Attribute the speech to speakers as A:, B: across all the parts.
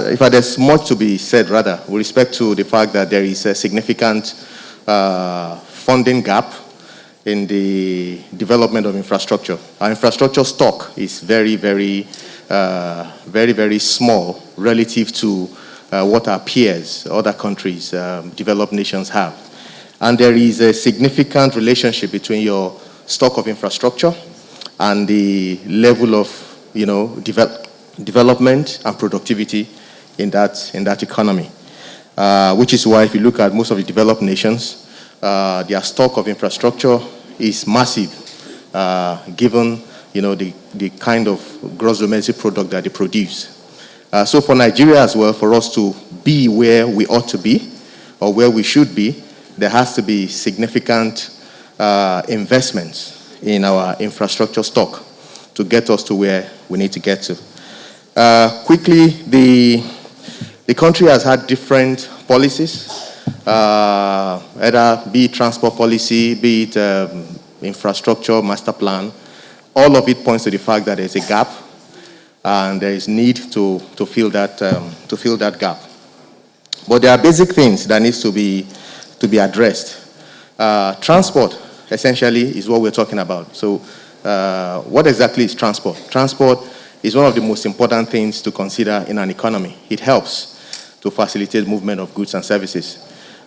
A: In fact, there's much to be said, rather, with respect to the fact that there is a significant funding gap in the development of infrastructure. Our infrastructure stock is very, very small relative to what our peers, other countries, developed nations have. And there is a significant relationship between your stock of infrastructure and the level of, development and productivity in that economy. Which is why if you look at most of the developed nations, their stock of infrastructure is massive, given the kind of gross domestic product that they produce. So for Nigeria as well, for us to be where we ought to be or where we should be, there has to be significant investments in our infrastructure stock to get us to where we need to get to. Quickly, the country has had different policies, either be it transport policy, be it infrastructure, master plan. All of it points to the fact that there's a gap and there is need to fill that gap. But there are basic things that needs to be addressed. Transport, essentially, is what we're talking about. So what exactly is transport? Transport is one of the most important things to consider in an economy. It helps to facilitate movement of goods and services.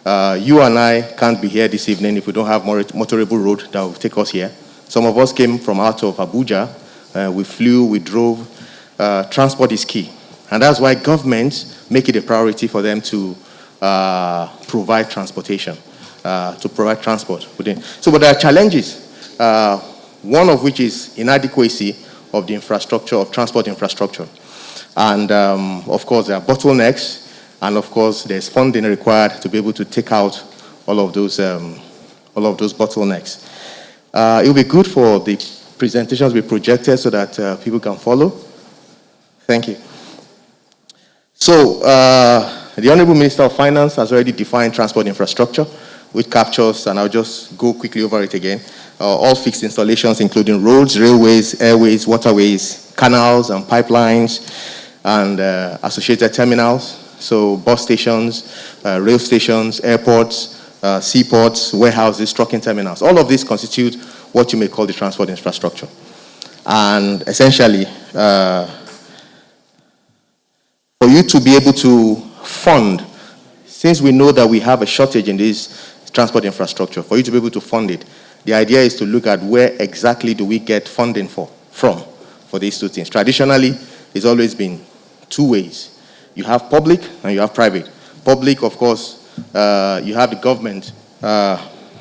A: You and I can't be here this evening if we don't have motorable road that will take us here. Some of us came from out of Abuja. We flew, we drove. Transport is key. And that's why governments make it a priority for them to provide transportation, to provide transport. So, but there are challenges, one of which is inadequacy of the infrastructure, of transport infrastructure. And of course, there are bottlenecks, and of course, there's funding required to be able to take out all of those bottlenecks. It will be good for the presentations to be projected so that people can follow. Thank you. So, the Honorable Minister of Finance has already defined transport infrastructure, which captures, and I'll just go quickly over it again, all fixed installations, including roads, railways, airways, waterways, canals, and pipelines, and associated terminals. So, bus stations, rail stations, airports, seaports, warehouses, trucking terminals. All of these constitute what you may call the transport infrastructure. And essentially, for you to be able to fund, since we know that we have a shortage in this transport infrastructure, for you to be able to fund it, the idea is to look at where exactly do we get funding from for these two things. Traditionally, it's always been two ways. You have public and you have private. Public, of course, you have the government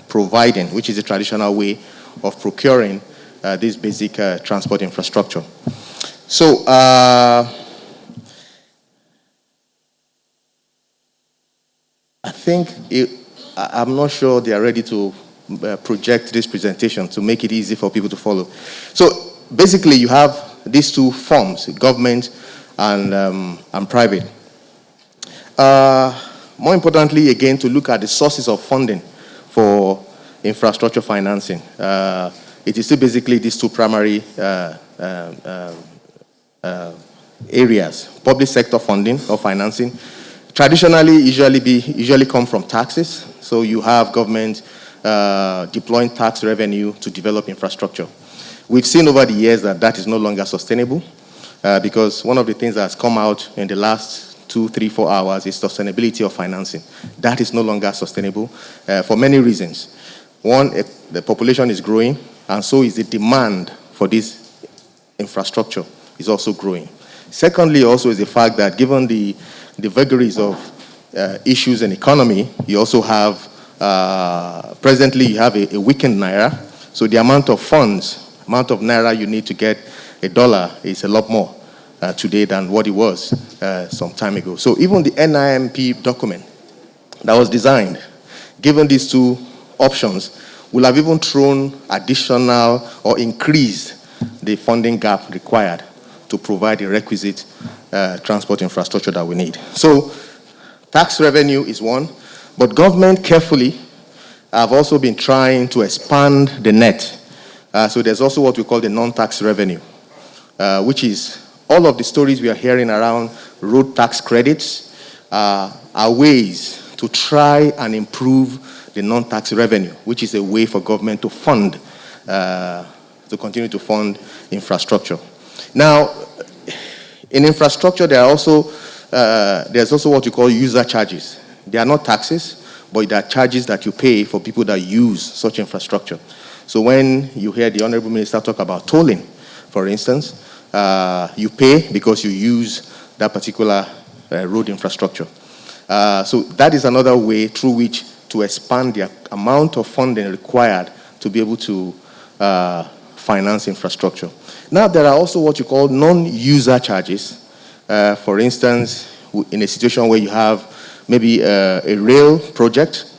A: providing, which is a traditional way of procuring this basic transport infrastructure. So, I'm not sure they are ready to project this presentation to make it easy for people to follow. So basically you have these two forms, government and private. More importantly, again, to look at the sources of funding for infrastructure financing. It is still basically these two primary areas, public sector funding or financing. Traditionally, usually come from taxes. So you have government deploying tax revenue to develop infrastructure. We've seen over the years that is no longer sustainable because one of the things that has come out in the last 2, 3, 4 hours is sustainability of financing. That is no longer sustainable for many reasons. One, the population is growing, and so is the demand for this infrastructure is also growing. Secondly, also is the fact that given the vagaries of issues in economy, you also have, presently you have a weakened naira, so the amount of funds, amount of naira you need to get $1 is a lot more today than what it was some time ago. So even the NIMP document that was designed, given these two options, will have even thrown additional or increased the funding gap required to provide the requisite transport infrastructure that we need. So tax revenue is one, but government carefully have also been trying to expand the net. So there's also what we call the non-tax revenue. which is all of the stories we are hearing around road tax credits are ways to try and improve the non-tax revenue, which is a way for government to fund, to continue to fund infrastructure. Now, in infrastructure, there's also what you call user charges. They are not taxes, but they are charges that you pay for people that use such infrastructure. So when you hear the Honorable Minister talk about tolling, for instance, you pay because you use that particular road infrastructure. So that is another way through which to expand the amount of funding required to be able to finance infrastructure. Now, there are also what you call non-user charges. For instance, in a situation where you have maybe a rail project,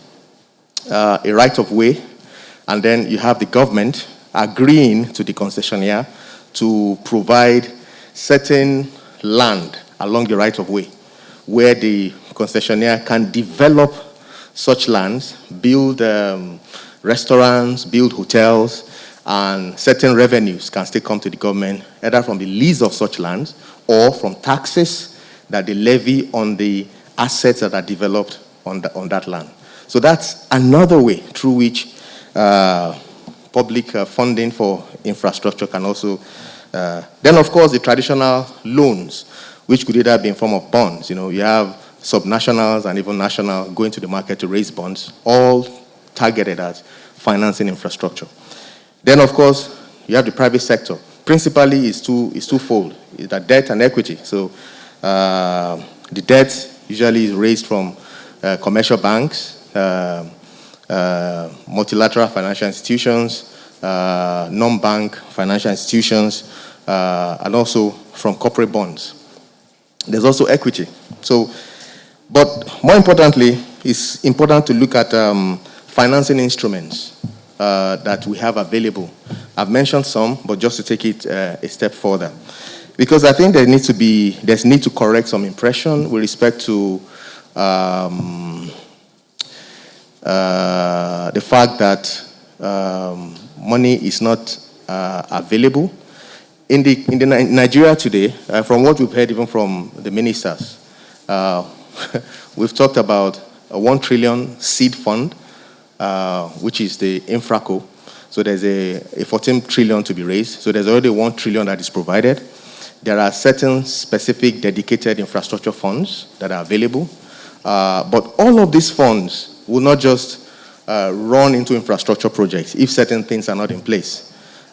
A: a right-of-way, and then you have the government agreeing to the concessionaire to provide certain land along the right-of-way where the concessionaire can develop such lands, build restaurants, build hotels, and certain revenues can still come to the government, either from the lease of such lands or from taxes that they levy on the assets that are developed on that land. So that's another way through which public funding for infrastructure can also... then, of course, the traditional loans, which could either be in form of bonds. You have subnationals and even national going to the market to raise bonds, all targeted at financing infrastructure. Then, of course, you have the private sector. Principally, it's twofold. It's the debt and equity. So the debt usually is raised from commercial banks, multilateral financial institutions, non-bank financial institutions, and also from corporate bonds. There's also equity. But more importantly, it's important to look at financing instruments that we have available. I've mentioned some, but just to take it a step further. Because I think there's need to correct some impression with respect to the fact that money is not available. In Nigeria today, from what we've heard even from the ministers, we've talked about a 1 trillion seed fund, which is the Infraco. So there's a 14 trillion to be raised. So there's already 1 trillion that is provided. There are certain specific dedicated infrastructure funds that are available. But all of these funds will not just run into infrastructure projects if certain things are not in place.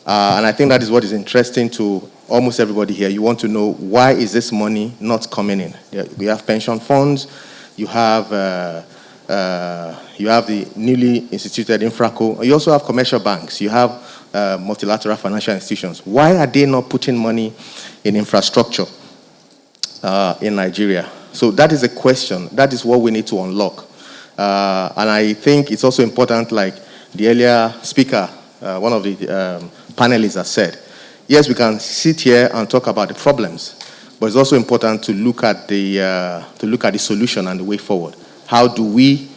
A: And I think that is what is interesting to almost everybody here. You want to know, why is this money not coming in? We have pension funds. You have the newly instituted Infraco. You also have commercial banks. You have multilateral financial institutions. Why are they not putting money in infrastructure in Nigeria? So that is a question. That is what we need to unlock. And I think it's also important, like the earlier speaker, one of the panelists has said, yes, we can sit here and talk about the problems, but it's also important to look at the solution and the way forward. How do we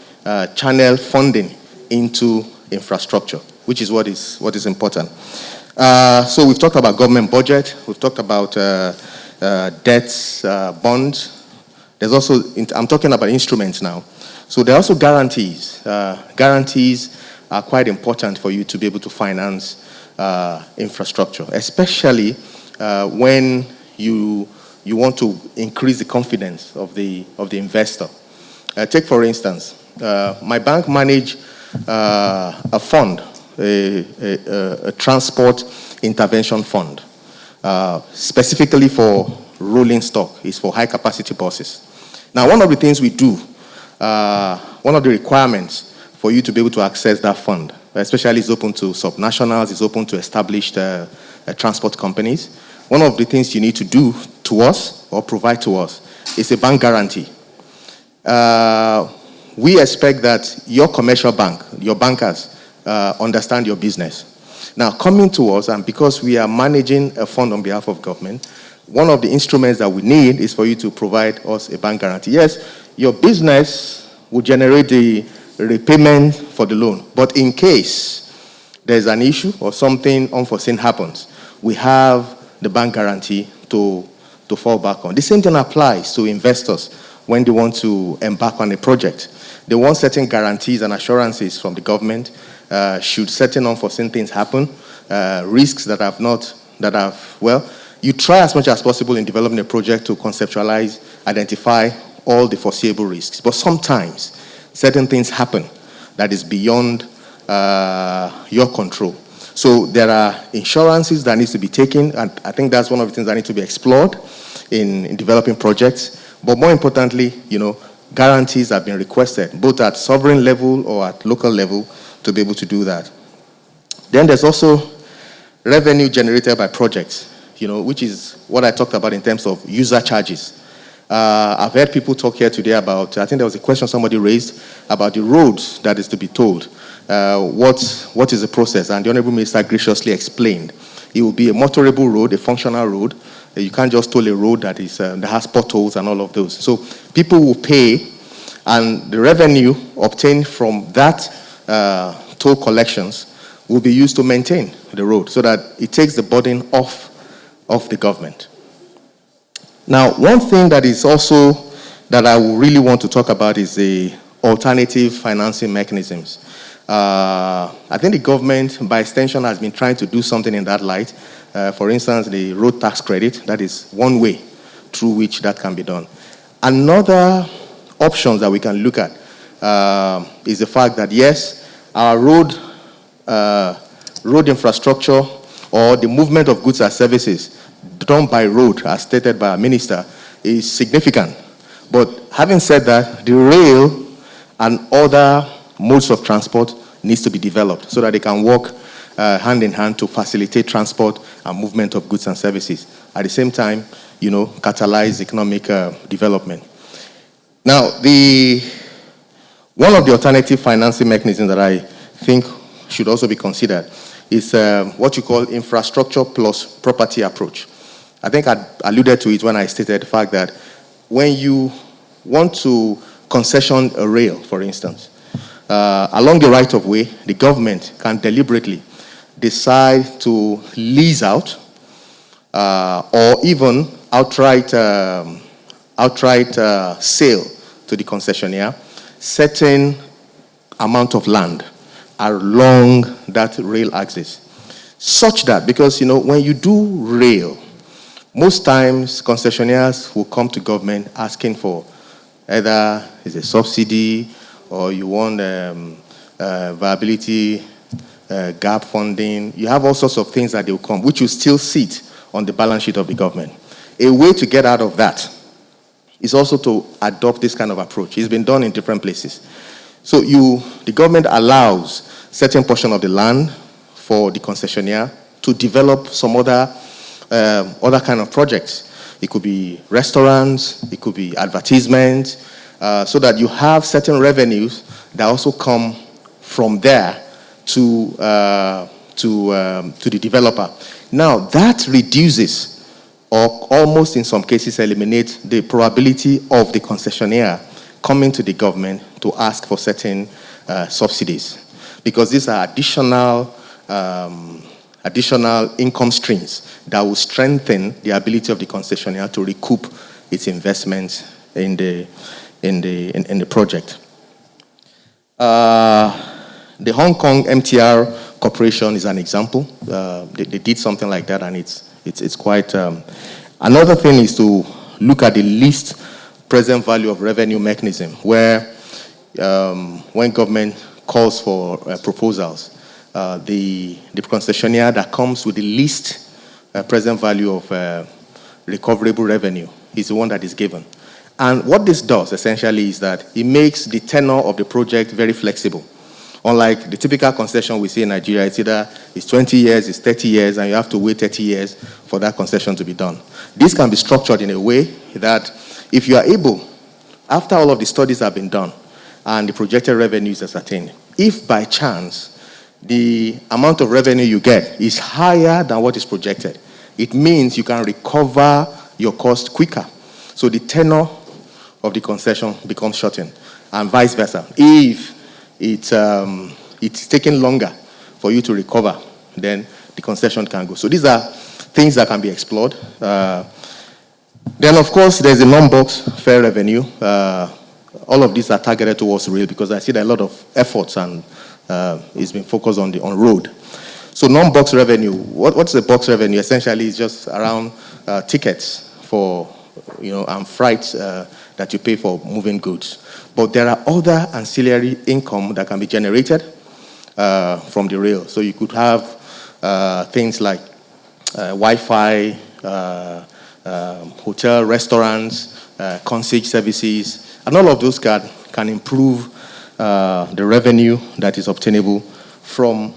A: channel funding into infrastructure, which is what is important. So we've talked about government budget. We've talked about debts, bonds. There's also, I'm talking about instruments now. So there are also guarantees. Guarantees are quite important for you to be able to finance infrastructure, especially when you want to increase the confidence of the investor. Take, for instance, my bank manage a fund, a transport intervention fund, specifically for rolling stock. It's for high-capacity buses. Now, one of the things we do, one of the requirements for you to be able to access that fund, especially it's open to subnationals, it's open to established transport companies. One of the things you need to do to us or provide to us is a bank guarantee. We expect that your commercial bank, your bankers, understand your business. Now, coming to us, and because we are managing a fund on behalf of government, one of the instruments that we need is for you to provide us a bank guarantee. Yes, your business will generate the repayment for the loan, but in case there's an issue or something unforeseen happens, we have the bank guarantee to fall back on. The same thing applies to investors when they want to embark on a project. They want certain guarantees and assurances from the government. Should certain unforeseen things happen, risks you try as much as possible in developing a project to conceptualize, identify all the foreseeable risks. But sometimes certain things happen that is beyond your control. So there are insurances that needs to be taken, and I think that's one of the things that need to be explored in developing projects. But more importantly, guarantees have been requested, both at sovereign level or at local level, to be able to do that. Then there's also revenue generated by projects, which is what I talked about in terms of user charges. I've heard people talk here today about, I think there was a question somebody raised about the roads that is to be tolled. What is the process? And the Honorable Minister graciously explained. It will be a motorable road, a functional road. You can't just toll a road that has potholes and all of those. So people will pay, and the revenue obtained from that toll collections will be used to maintain the road so that it takes the burden off the government. Now, one thing that is also that I really want to talk about is the alternative financing mechanisms. I think the government, by extension, has been trying to do something in that light. For instance, the road tax credit, that is one way through which that can be done. Another option that we can look at is the fact that, yes, our road infrastructure or the movement of goods and services done by road, as stated by our minister, is significant. But having said that, the rail and other modes of transport needs to be developed so that they can work hand in hand to facilitate transport and movement of goods and services. At the same time, catalyze economic development. Now, one of the alternative financing mechanisms that I think should also be considered is what you call infrastructure plus property approach. I think I alluded to it when I stated the fact that when you want to concession a rail, for instance, along the right of way, the government can deliberately decide to lease out or even outright sale to the concessionaire certain amount of land along that rail axis, such that, because when you do rail, most times concessionaires will come to government asking for either is a subsidy or you want viability gap funding. You have all sorts of things that they will come, which will still sit on the balance sheet of the government. A way to get out of that is also to adopt this kind of approach. It's been done in different places. So the government allows certain portion of the land for the concessionaire to develop some other kind of projects. It could be restaurants, it could be advertisements, so that you have certain revenues that also come from there to the developer. Now, that reduces or almost in some cases eliminates the probability of the concessionaire coming to the government to ask for certain subsidies, because these are additional income streams that will strengthen the ability of the concessionaire to recoup its investments in the project. The Hong Kong MTR Corporation is an example. They did something like that, and it's quite. Another thing is to look at the least present value of revenue mechanism, where when government calls for proposals, the concessionaire that comes with the least present value of recoverable revenue is the one that is given. And what this does essentially is that it makes the tenure of the project very flexible. Unlike the typical concession we see in Nigeria, it's 20 years, it's 30 years, and you have to wait 30 years for that concession to be done. This can be structured in a way that if you are able, after all of the studies have been done and the projected revenue is ascertained, if by chance the amount of revenue you get is higher than what is projected, it means you can recover your cost quicker. So the tenure of the concession becomes shortened, and vice versa. If it's taking longer for you to recover, then the concession can go. So these are things that can be explored. Then, of course, there's the non-box fare revenue. All of these are targeted towards rail because I see that a lot of efforts and it's been focused on road. So non-box revenue, what's the box revenue? Essentially, it's just around tickets for, and freight that you pay for moving goods. But there are other ancillary income that can be generated from the rail. So you could have things like Wi-Fi, hotel, restaurants, concierge services, and all of those can improve the revenue that is obtainable from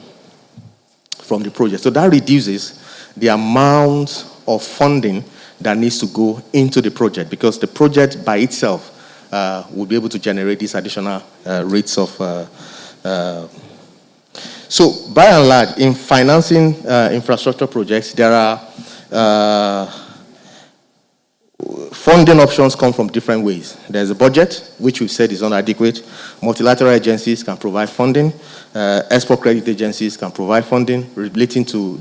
A: the project. So that reduces the amount of funding that needs to go into the project because the project by itself will be able to generate these additional rates of. So by and large, in financing infrastructure projects, there are funding options come from different ways. There's a budget, which we've said is inadequate. Multilateral agencies can provide funding. Export credit agencies can provide funding relating to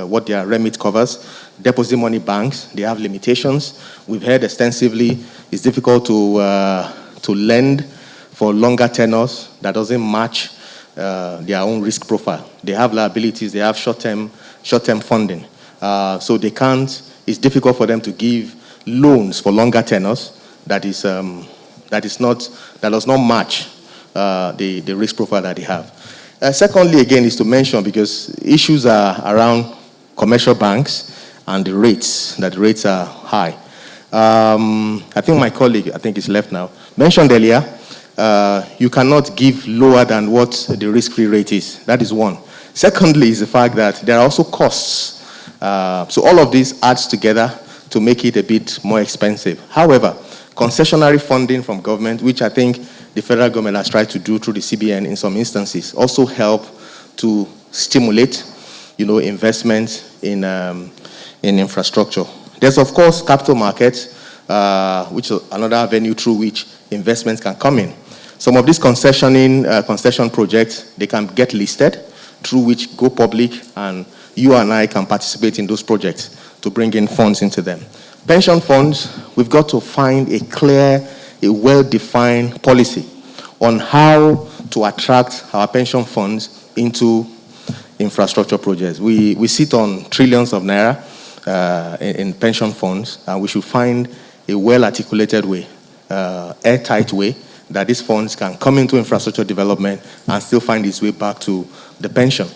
A: what their remit covers. Deposit money banks, they have limitations. We've heard extensively it's difficult to lend for longer tenors that doesn't match their own risk profile. They have liabilities, they have short-term funding. So they can't, it's difficult for them to give loans for longer tenors that does not match the risk profile that they have. Secondly, again, is to mention because issues are around commercial banks and the rates are high. I think my colleague, I think he's left now, mentioned earlier, you cannot give lower than what the risk-free rate is. That is one. Secondly is the fact that there are also costs. So all of this adds together to make it a bit more expensive. However, concessionary funding from government, which I think the federal government has tried to do through the CBN in some instances, also help to stimulate, investment in infrastructure. There's, of course, capital markets, which is another avenue through which investments can come in. Some of these concession projects, they can get listed, through which go public, and you and I can participate in those projects to bring in funds into them. Pension funds, we've got to find a well-defined policy on how to attract our pension funds into infrastructure projects. We sit on trillions of naira in pension funds, and we should find a well-articulated way, airtight way, that these funds can come into infrastructure development and still find its way back to the pension.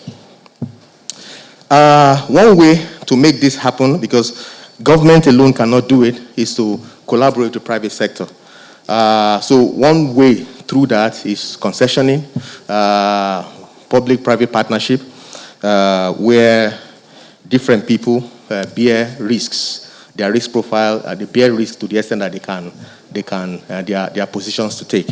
A: One way to make this happen, because government alone cannot do it, is to collaborate with the private sector. So one way through that is concessioning, public-private partnership, where different people bear risks, their risk profile, they bear risks to the extent that their positions to take.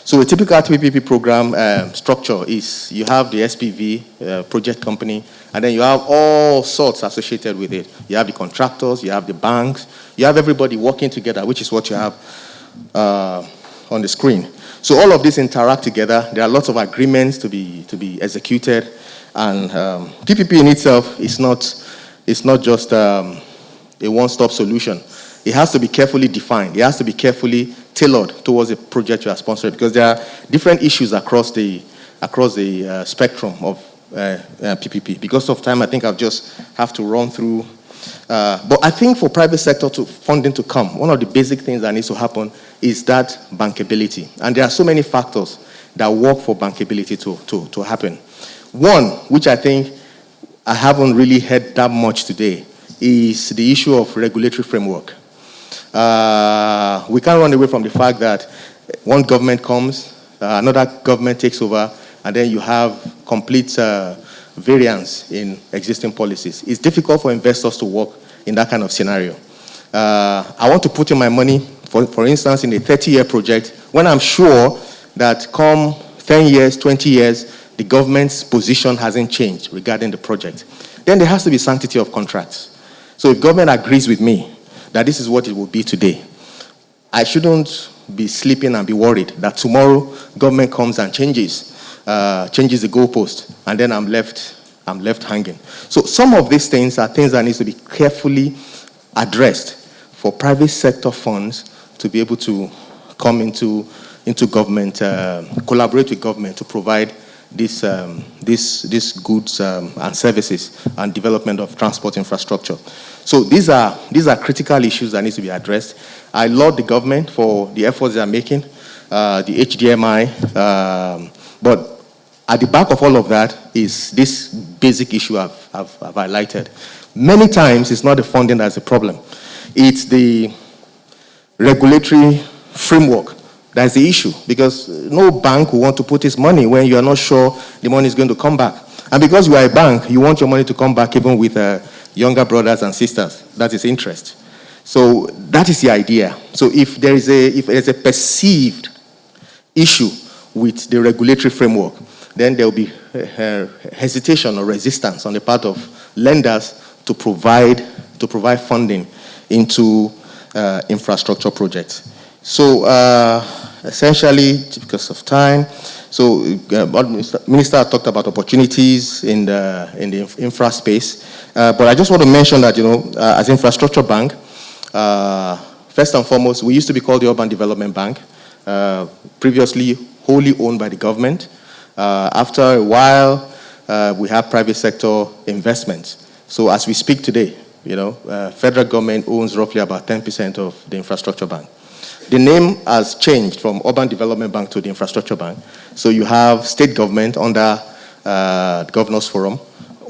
A: So a typical PPP program structure is you have the SPV, project company, and then you have all sorts associated with it. You have the contractors, you have the banks, you have everybody working together, which is what you have on the screen. So all of these interact together. There are lots of agreements to be executed, and PPP in itself is not just a one-stop solution. It has to be carefully defined. It has to be carefully tailored towards the project you are sponsoring, because there are different issues across the spectrum of PPP. Because of time, I think I'll just have to run through. But I think for private sector funding to come, one of the basic things that needs to happen is that bankability. And there are so many factors that work for bankability to happen. One, which I think I haven't really heard that much today, is the issue of regulatory framework. We can't run away from the fact that one government comes, another government takes over, and then you have complete variance in existing policies. It's difficult for investors to work in that kind of scenario. I want to put in my money, for instance, in a 30-year project, when I'm sure that come 10 years, 20 years, the government's position hasn't changed regarding the project. Then there has to be sanctity of contracts. So if government agrees with me that this is what it will be today, I shouldn't be sleeping and be worried that tomorrow government comes and changes the goalpost, and then I'm left I'm left hanging. So some of these things are things that need to be carefully addressed for private sector funds to be able to come into government, collaborate with government to provide these goods and services and development of transport infrastructure. So these are critical issues that need to be addressed. I laud the government for the efforts they are making, the HDMI, but at the back of all of that is this basic issue I've highlighted. Many times it's not the funding that's the problem. It's the regulatory framework that's the issue, because no bank will want to put its money when you are not sure the money is going to come back. And because you are a bank, you want your money to come back even with younger brothers and sisters. That is interest. So that is the idea. So if there is a perceived issue with the regulatory framework, then there will be hesitation or resistance on the part of lenders to provide funding into infrastructure projects. So essentially, because of time, so Minister talked about opportunities in the infra space, but I just want to mention that, as infrastructure bank, first and foremost, we used to be called the Urban Development Bank, previously wholly owned by the government. After a while, we have private sector investments. So as we speak today, federal government owns roughly about 10% of the infrastructure bank. The name has changed from Urban Development Bank to the Infrastructure Bank. So you have state government under the Governors Forum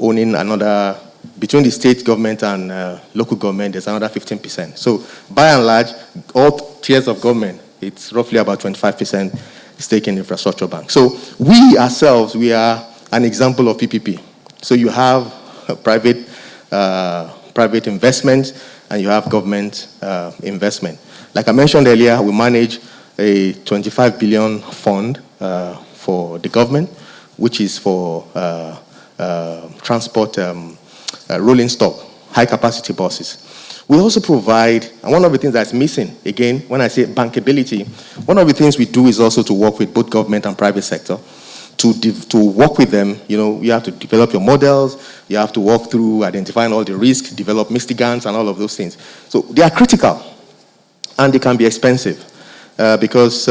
A: owning another, between the state government and local government, there's another 15%. So by and large, all tiers of government, it's roughly about 25% stake in Infrastructure Bank. So we ourselves, we are an example of PPP. So you have private investment and you have government investment. Like I mentioned earlier, we manage a 25 billion fund for the government, which is for transport rolling stock, high-capacity buses. We also provide, and one of the things that's missing, again, when I say bankability, one of the things we do is also to work with both government and private sector. To work with them, you have to develop your models, you have to work through identifying all the risks, develop mistigants and all of those things. So they are critical, and they can be expensive because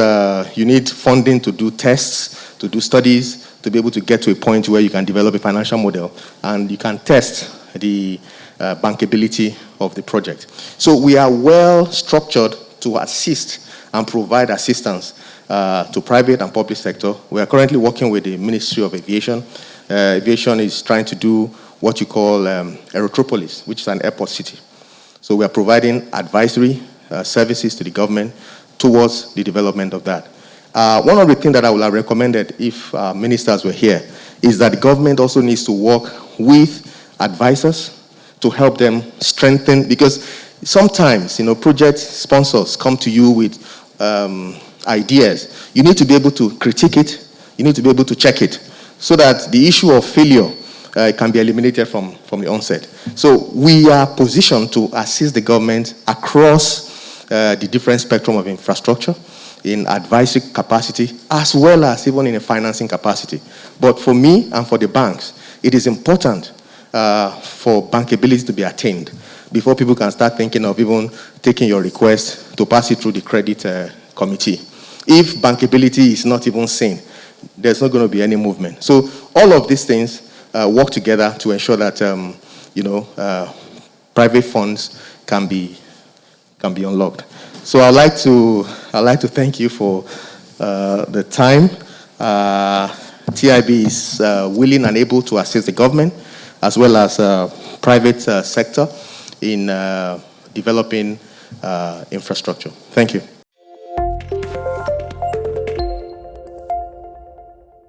A: you need funding to do tests, to do studies, to be able to get to a point where you can develop a financial model and you can test the bankability of the project. So we are well structured to assist and provide assistance to private and public sector. We are currently working with the Ministry of Aviation. Aviation is trying to do what you call Aerotropolis, which is an airport city. So we are providing advisory services to the government towards the development of that. One of the things that I would have recommended if ministers were here is that the government also needs to work with advisors to help them strengthen, because sometimes, project sponsors come to you with ideas. You need to be able to critique it, you need to be able to check it, so that the issue of failure can be eliminated from the onset. So we are positioned to assist the government across the different spectrum of infrastructure, in advisory capacity, as well as even in a financing capacity. But for me and for the banks, it is important for bankability to be attained before people can start thinking of even taking your request to pass it through the credit committee. If bankability is not even seen, there's not going to be any movement. So all of these things work together to ensure that private funds can be unlocked. So I'd like to thank you for the time. TIB is willing and able to assist the government as well as private sector in developing infrastructure. Thank you.